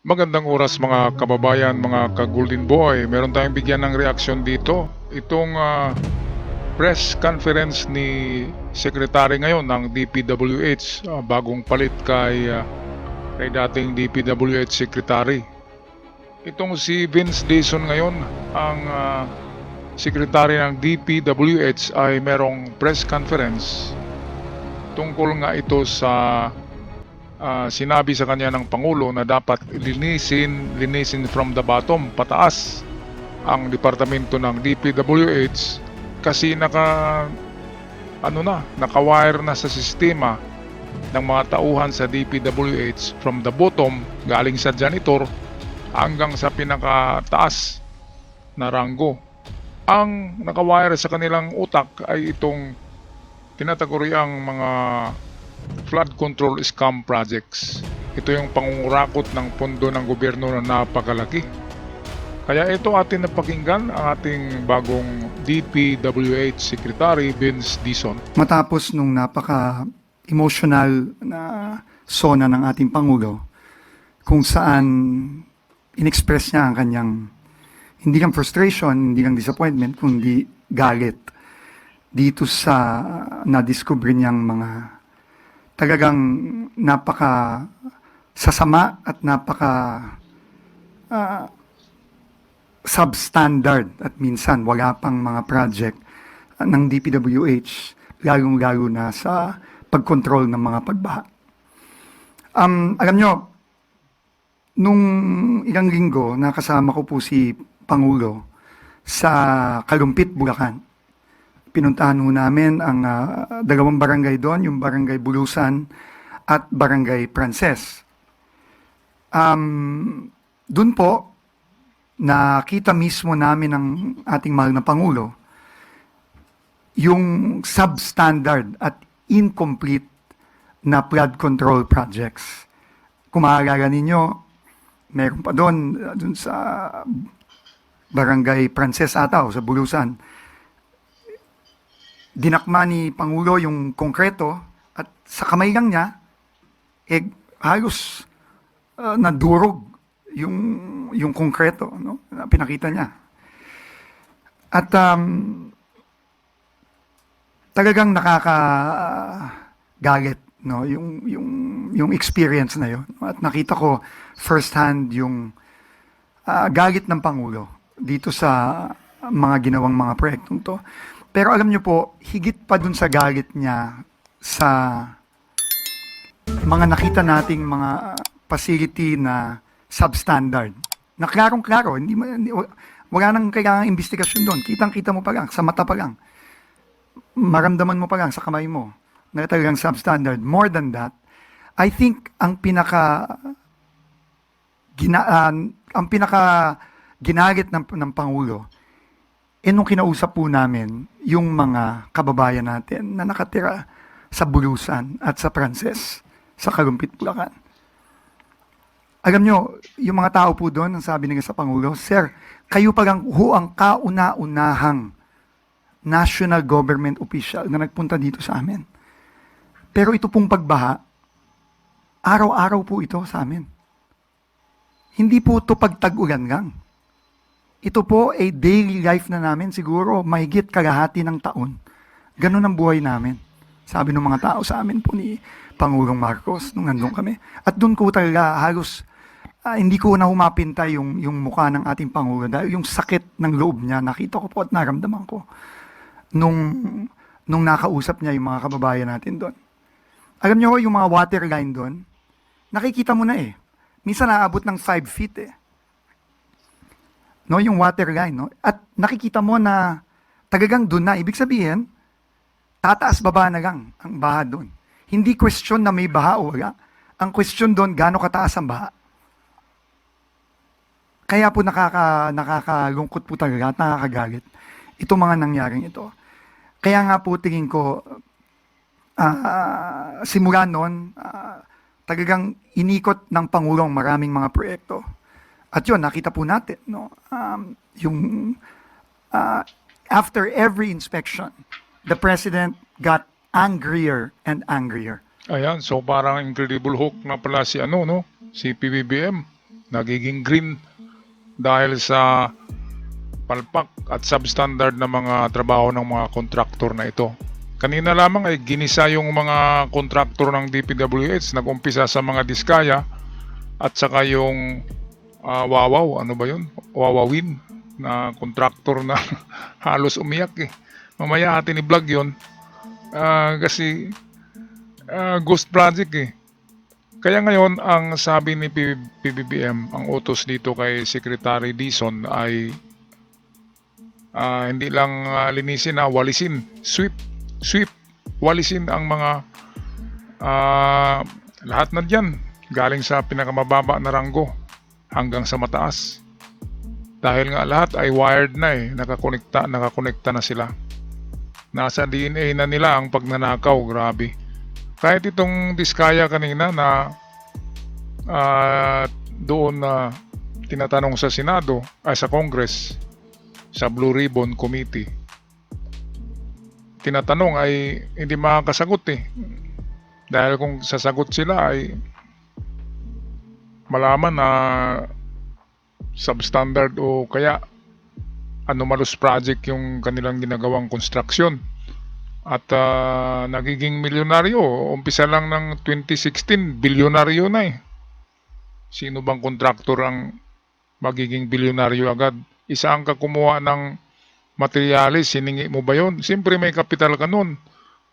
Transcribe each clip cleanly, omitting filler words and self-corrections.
Magandang oras mga kababayan, mga ka-Golden Boy. Meron tayong bigyan ng reaksyon dito. Itong press conference ni Secretary ngayon ng DPWH, bagong palit kay dating DPWH Secretary. Itong si Vince Dizon ngayon, ang Secretary ng DPWH ay merong press conference. Tungkol nga ito sa sinabi sa kanya ng Pangulo na dapat linisin from the bottom, pataas ang departamento ng DPWH kasi naka-wire na sa sistema ng mga tauhan sa DPWH from the bottom, galing sa janitor hanggang sa pinakataas na ranggo. Ang naka-wire sa kanilang utak ay itong tinataguriang mga flood control scam projects. Ito yung pangungurakot ng pondo ng gobyerno na napakalaki. Kaya ito atin napakinggan ang ating bagong DPWH Secretary Vince Dizon. Matapos nung napaka-emotional na sona ng ating Pangulo, kung saan in-express niya ang kanyang hindi lang frustration, hindi lang disappointment, kundi galit dito sa na-discover niyang mga talagang napaka sasama at napaka substandard at minsan wala pang mga project ng DPWH, lalong-lalo na sa pagkontrol ng mga pagbaha. Alam nyo, nung ilang linggo, nakasama ko po si Pangulo sa Kalumpit, Bulacan. Pinuntahan ho namin ang dalawang barangay doon, yung Barangay Bulusan at Barangay Prances. Doon po, nakita mismo namin ng ating mahal na Pangulo yung substandard at incomplete na flood control projects. Kung maaalala ninyo, meron pa doon sa Barangay Prances ata o sa Bulusan, dinakma ni Pangulo yung konkreto at sa kamay lang niya, halos nadurog yung konkreto, no? Na pinakita niya. At talagang nakakagalit, no? Yung experience na yun. At nakita ko first hand yung galit ng Pangulo dito sa mga ginawang mga proyektong to. Pero alam niyo po, higit pa dun sa galit niya sa mga nakita nating mga facility na substandard. Na klarong-klaro, wala nang kailangang investigasyon doon. Kitang-kita mo pa lang, sa mata pa lang. Maramdaman mo pa lang sa kamay mo na talagang substandard. More than that, I think ang pinaka ginalit ng Pangulo, nung kinausap po namin yung mga kababayan natin na nakatira sa Bulusan at sa Prances, sa Kalumpit, Bulacan. Alam nyo, yung mga tao po doon, ang sabi nila sa Pangulo, Sir, kayo pa lang ang kauna-unahang national government official na nagpunta dito sa amin. Pero ito pong pagbaha, araw-araw po ito sa amin. Hindi po ito pagtag-ulan lang. Ito po ay daily life na namin, siguro mahigit kalahati ng taon. Ganun ang buhay namin. Sabi ng mga tao sa amin po ni Pangulong Marcos nung nandun kami. At doon ko talaga halos hindi ko na humapinta yung mukha ng ating Pangulo dahil yung sakit ng loob niya, nakita ko po at naramdaman ko nung nakausap niya yung mga kababayan natin doon. Alam niyo yung mga water line doon, nakikita mo na minsan naabot ng 5 feet no, yung water line, no? At nakikita mo na talagang doon na. Ibig sabihin, tataas baba na lang ang baha doon. Hindi question na may baha o wala. Ang question doon, gaano kataas ang baha. Kaya po nakakalungkot po talaga at nakakagalit itong mga nangyaring ito. Kaya nga po tingin ko, simula noon, talagang inikot ng Pangulong maraming mga proyekto. At yun, nakita po natin, no? After every inspection, the President got angrier and angrier. Ayan, so parang Incredible Hulk na pala si si PBBM. nagiging green dahil sa palpak at substandard na mga trabaho ng mga kontraktor na ito. Kanina lamang ay ginisa yung mga kontraktor ng DPWH, nag-umpisa sa mga Diskaya at saka yung Wawaw, ano ba yun? Wawawin na kontraktor na halos umiyak eh. Mamaya atin i-vlog yun kasi ghost project eh. Kaya ngayon, ang sabi ni PBBM, ang utos dito kay Secretary Dizon ay hindi lang linisin walisin, sweep, walisin ang mga lahat na dyan, galing sa pinakamababa na ranggo hanggang sa mataas. Dahil nga lahat ay wired na eh, nakakonekta na sila. Nasa DNA na nila ang pagnanakaw, grabe. Kahit itong Diskaya kanina na doon na tinatanong sa Senado, sa Congress, sa Blue Ribbon Committee, tinatanong ay hindi makakasagot eh. Dahil kung sasagot sila ay malaman na substandard o kaya anomalous project yung kanilang ginagawang construction. At nagiging milyonaryo. Umpisa lang ng 2016, bilyonaryo na eh. Sino bang kontraktor ang magiging bilyonaryo agad? Isa ang kumuha ng materyales, siningi mo ba yun? Siyempre may kapital ka nun.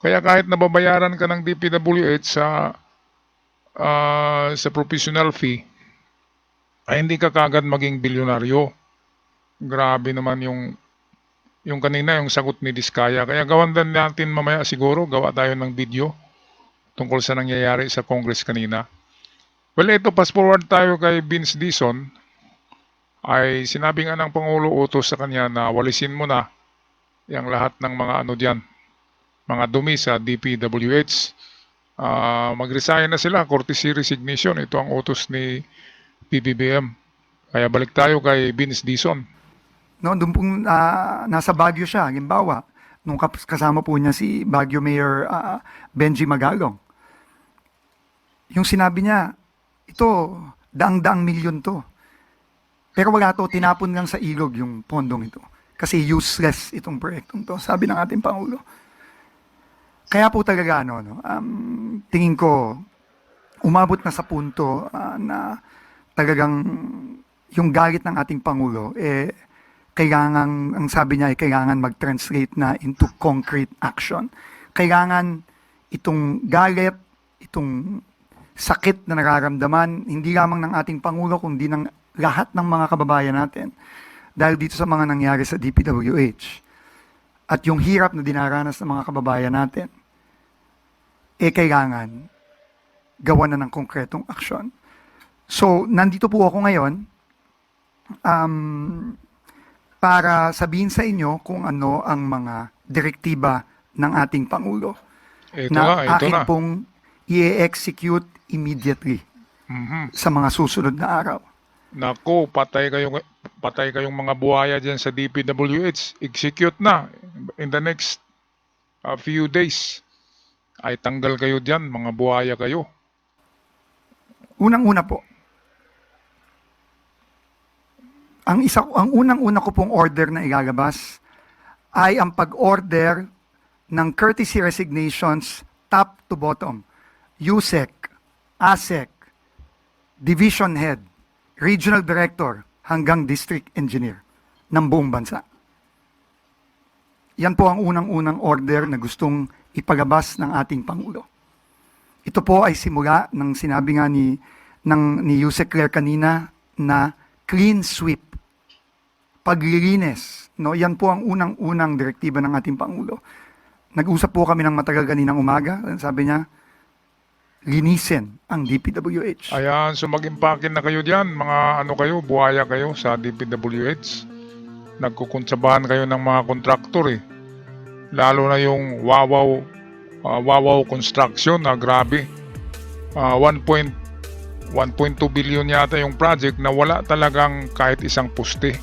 Kaya kahit nababayaran ka ng DPWH sa professional fee, ay hindi ka kagad maging bilyonaryo. Grabe naman yung kanina, yung sagot ni Diskaya. Kaya gawan din natin mamaya siguro, gawa tayo ng video tungkol sa nangyayari sa Congress kanina. Well, ito, fast forward tayo kay Vince Dizon. Ay sinabi nga ng Pangulo utos sa kanya na walisin mo na yung lahat ng mga dyan, mga dumi sa DPWH. Mag-resign na sila, courtesy resignation. Ito ang utos ni PBBM. Kaya balik tayo kay Vince Dizon. No, doon pong nasa Baguio siya, halimbawa, nung kasama po niya si Baguio Mayor Benji Magalong. Yung sinabi niya, ito, daang-daang milyon to. Pero wala to, tinapon lang sa ilog yung pondong ito. Kasi useless itong proyektong to, sabi ng ating Pangulo. Kaya po talaga, tingin ko, umabot na sa punto na talagang yung galit ng ating Pangulo, kailangan, ang sabi niya ay kailangan mag-translate na into concrete action. Kailangan itong galit, itong sakit na nararamdaman, hindi lamang ng ating Pangulo, kundi ng lahat ng mga kababayan natin. Dahil dito sa mga nangyari sa DPWH. At yung hirap na dinaranas ng mga kababayan natin, kailangan gawan na ng konkretong aksyon. So, nandito po ako ngayon, para sabihin sa inyo kung ano ang mga direktiba ng ating Pangulo Ito na ito akin na. pong i-execute immediately sa mga susunod na araw. Naku, patay kayong mga buhaya dyan sa DPWH. Execute na. In the next few days, ay tanggal kayo dyan, mga buhaya kayo. Unang-una po, ang unang-una ko pong order na ilalabas ay ang pag-order ng courtesy resignations top to bottom. USEC, ASEC, Division Head, Regional Director hanggang District Engineer ng buong bansa. Yan po ang unang-unang order na gustong ipalabas ng ating Pangulo. Ito po ay simula ng sinabi nga ni Yusek Claire kanina na clean sweep. Paglilinis. No? Yan po ang unang-unang direktiba ng ating Pangulo. Nag-usap po kami ng matagal kaninang umaga. Sabi niya, linisin ang DPWH. Ayan, so mag-impake na kayo dyan, mga buhaya kayo sa DPWH. Nagkukuntsabahan kayo ng mga kontraktor eh. Lalo na yung Wawaw Construction na grabe. 1.2 billion yata yung project na wala talagang kahit isang poste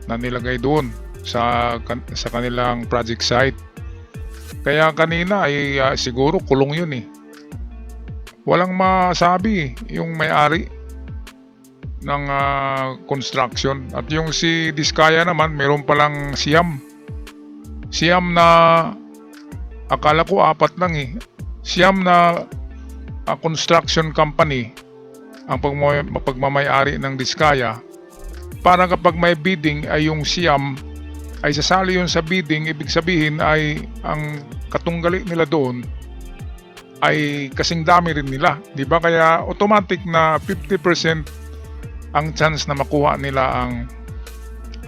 na nilagay doon sa kanilang project site. Kaya kanina ay siguro kulong yun eh. Walang masabi yung may-ari. construction. At yung si Diskaya naman, meron palang siyam. Siyam na, akala ko apat lang eh. Siyam na construction company ang pagmamayari ng Diskaya. Para kapag may bidding ay yung siyam ay sasali yun sa bidding, ibig sabihin ay ang katunggali nila doon ay kasing dami rin nila, di ba? Kaya automatic na 50% ang chance na makuha nila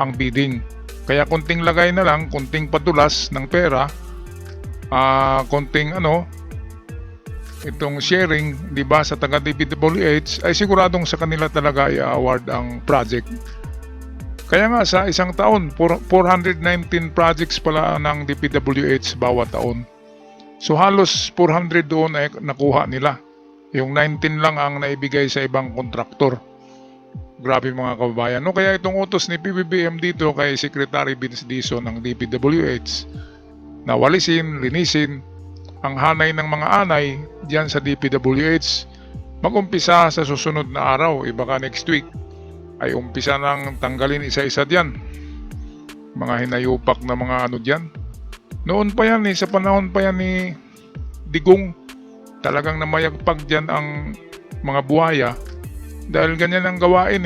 ang bidding. Kaya konting lagay na lang, konting padulas ng pera, konting itong sharing, di ba, sa taga DPWH ay siguradong sa kanila talaga i-award ang project. Kaya nga sa isang taon, 419 projects pala ng DPWH bawat taon. So halos 400 doon ay nakuha nila. Yung 19 lang ang naibigay sa ibang kontraktor. Grabe mga kababayan. No, kaya itong utos ni PBBM dito kay Secretary Vince Dizon ng DPWH na walisin, linisin ang hanay ng mga anay diyan sa DPWH. Mag-umpisa sa susunod na araw, baka next week ay umpisa nang tanggalin isa-isa diyan. Mga hinayupak na mga diyan. Noon pa yan sa panahon pa yan ni Digong, talagang namayagpag diyan ang mga buhaya dahil ganyan ang gawain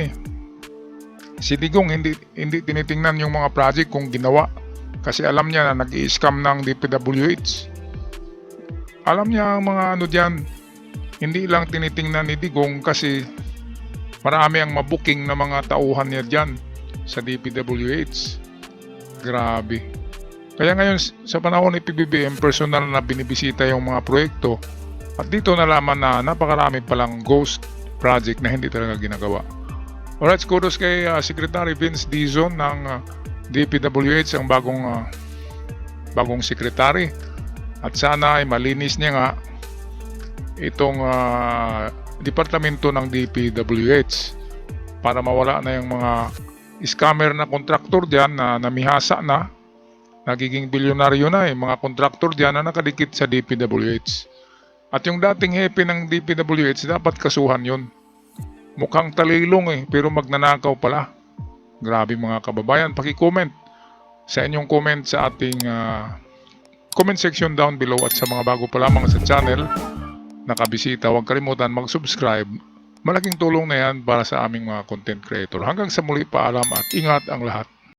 Si Digong hindi tinitingnan yung mga project kung ginawa kasi alam niya na nag-i-scam ng DPWH. Alam niya ang mga diyan, hindi lang tinitingnan ni Digong kasi marami ang mabuking na mga tauhan niya diyan sa DPWH. Grabe. Kaya ngayon sa panahon ni PBBM, personal na binibisita yung mga proyekto at dito nalaman na napakarami palang ghost project na hindi talaga ginagawa. Alright, kudos kay Secretary Vince Dizon ng DPWH, ang bagong secretary. At sana ay malinis niya nga itong departamento ng DPWH para mawala na yung mga scammer na kontraktor diyan na namihasa na. Nagiging bilyonaryo na mga kontraktor diyan na nakadikit sa DPWH. At yung dating hepe ng DPWH, dapat kasuhan yun. Mukhang talilong pero magnanakaw pala. Grabe mga kababayan, paki-comment sa inyong comment sa ating comment section down below. At sa mga bago pa lamang sa channel, nakabisita, huwag kalimutan mag-subscribe. Malaking tulong na yan para sa aming mga content creator. Hanggang sa muli, paalam at ingat ang lahat.